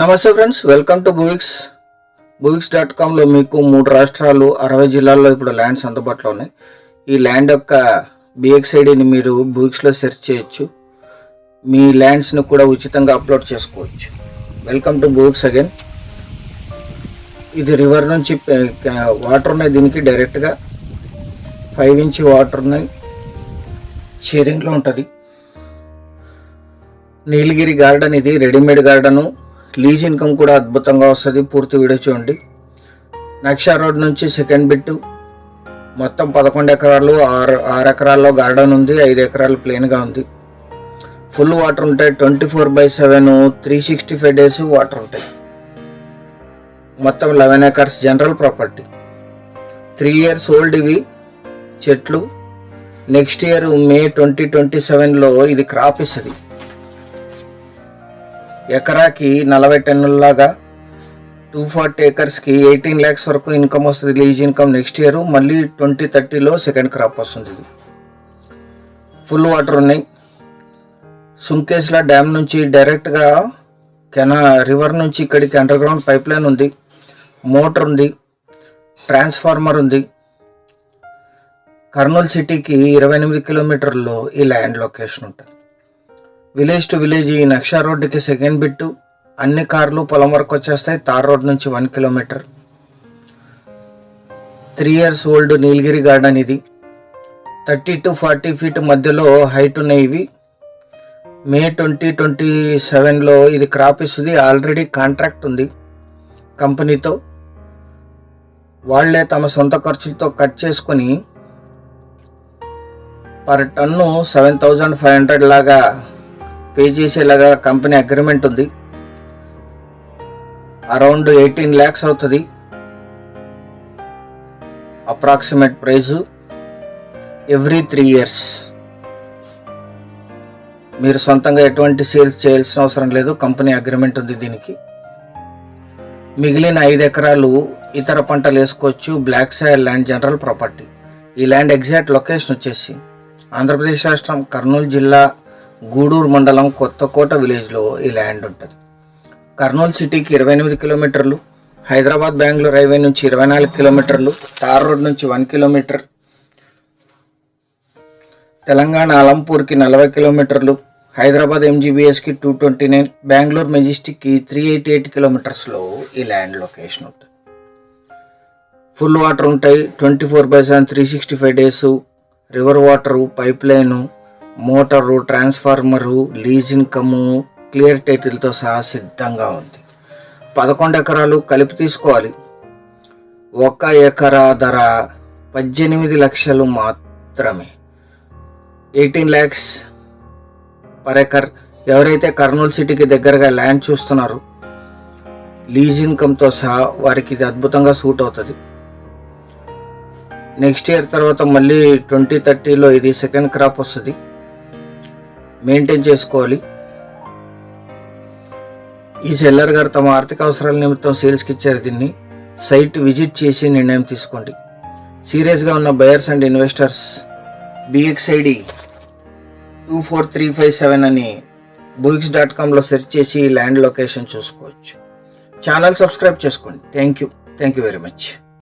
నమస్తే friends, welcome to buvix.com లో మీకు 3 రాష్ట్రాలు 60 జిల్లాల్లో ఇప్పుడు ల్యాండ్స్ అందుబాటులో ఉన్నాయి. ఈ ల్యాండ్ యొక్క BXIDని మీరు బువిక్స్లో సెర్చ్ చేయొచ్చు. మీ ల్యాండ్స్ని కూడా ఉచితంగా అప్లోడ్ చేసుకోవచ్చు. వెల్కమ్ టు బువిక్స్ అగైన్. ఇది రివర్ నుంచి వాటర్ ఉన్నాయి, దీనికి డైరెక్ట్గా 5 ఇంచ్ వాటర్ ఉన్నాయి, షేరింగ్లో ఉంటుంది. నీలగిరి గార్డెన్, ఇది రెడీమేడ్ గార్డెను, లీజ్ ఇన్కమ్ కూడా అద్భుతంగా వస్తుంది. పూర్తి వీడియో చూడండి. నక్షా రోడ్ నుంచి సెకండ్ బిట్టు మొత్తం 11 ఎకరాలు, 6 ఎకరాల్లో గార్డెన్ ఉంది, 5 ఎకరాలు ప్లెయిన్గా ఉంది. ఫుల్ వాటర్ ఉంటాయి, 24/7 365 డేస్ వాటర్ ఉంటాయి. మొత్తం 11 acres general property. 3 years old ఇవి చెట్లు. నెక్స్ట్ ఇయర్ May 2027లో ఇది క్రాప్ ఇస్తుంది. ఎకరాకి 40 టన్నుల్లాగా 240 acresకి 18 lakhs వరకు ఇన్కమ్ వస్తుంది, లీజ్ ఇన్కమ్. నెక్స్ట్ ఇయర్ మళ్ళీ 2030లో సెకండ్ క్రాప్ వస్తుంది. ఇది ఫుల్ వాటర్ ఉన్నాయి. సుంకేశ్ల డ్యామ్ నుంచి డైరెక్ట్గా రివర్ నుంచి ఇక్కడికి అండర్ గ్రౌండ్ పైప్ లైన్ ఉంది, మోటార్ ఉంది, ట్రాన్స్ఫార్మర్ ఉంది. కర్నూలు సిటీకి 28 కిలోమీటర్లో ఈ ల్యాండ్ లొకేషన్ ఉంటుంది. విలేజ్ టు విలేజ్ ఈ నక్షా రోడ్డుకి సెకండ్ బిట్టు. అన్ని కార్లు పొలం వరకు వచ్చేస్తాయి. తార్ రోడ్ నుంచి 1 kilometer. 3 years ఓల్డ్ నీలగిరి గార్డెన్. ఇది 30 to 40 feet మధ్యలో హైట్ ఉన్నాయి. ఇవి May 2027లో ఇది క్రాప్ ఇస్తుంది. ఆల్రెడీ కాంట్రాక్ట్ ఉంది కంపెనీతో. వాళ్లే తమ సొంత ఖర్చులతో కట్ చేసుకొని పర్ టన్ను 7,500 లాగా పే చేసేలాగా కంపెనీ అగ్రిమెంట్ ఉంది. అరౌండ్ 18 lakhs అవుతుంది అప్రాక్సిమేట్ ప్రైజు. Every 3 years. మీరు సొంతంగా ఎటువంటి సేల్స్ చేయాల్సిన అవసరం లేదు, కంపెనీ అగ్రిమెంట్ ఉంది దీనికి. మిగిలిన 5 ఎకరాలు ఇతర పంటలు వేసుకోవచ్చు. Black soil land, general property. ఈ ల్యాండ్ ఎగ్జాక్ట్ లొకేషన్ వచ్చేసి ఆంధ్రప్రదేశ్ రాష్ట్రం కర్నూలు జిల్లా గూడూరు మండలం కొత్తకోట విలేజ్లో ఈ ల్యాండ్ ఉంటుంది. కర్నూలు సిటీకి 28 కిలోమీటర్లు, హైదరాబాద్ బెంగళూరు హైవే నుంచి 24 కిలోమీటర్లు, తార్ రోడ్ నుంచి 1 kilometer, తెలంగాణ అలంపూర్కి 40 కిలోమీటర్లు, హైదరాబాద్ MGBSకి 229, బెంగళూరు మెజెస్టిక్కి 388 కిలోమీటర్స్లో ఈ ల్యాండ్ లొకేషన్ ఉంటుంది. ఫుల్ వాటర్ ఉంటాయి, 24/7 365 days. River water, pipe line, motor, transformer, lease income, clear టైటిల్తో సహా సిద్ధంగా ఉంది. 11 ఎకరాలు కలిపి తీసుకోవాలి. 1 ఎకరా ధర 18 లక్షలు మాత్రమే. 18 lakhs per acre. ఎవరైతే కర్నూలు సిటీకి దగ్గరగా ల్యాండ్ చూస్తున్నారో లీజ్ ఇన్కమ్తో సహా వారికి ఇది అద్భుతంగా సూట్ అవుతుంది. నెక్స్ట్ ఇయర్ తర్వాత మళ్ళీ 2030లో ఇది సెకండ్ క్రాప్ వస్తుంది. మెయింటైన్ చేసుకోవాలి. ఈ సెల్లర్ గారు తమ ఆర్థిక అవసరాల నిమిత్తం సేల్స్కి ఇచ్చారు. దీన్ని సైట్ విజిట్ చేసి నిర్ణయం తీసుకోండి. సీరియస్గా ఉన్న బయర్స్ అండ్ ఇన్వెస్టర్స్ BXID 24357 అని buvix.comలో సెర్చ్ చేసి ల్యాండ్ లొకేషన్ చూసుకోవచ్చు. ఛానల్ సబ్స్క్రైబ్ చేసుకోండి. Thank you very much.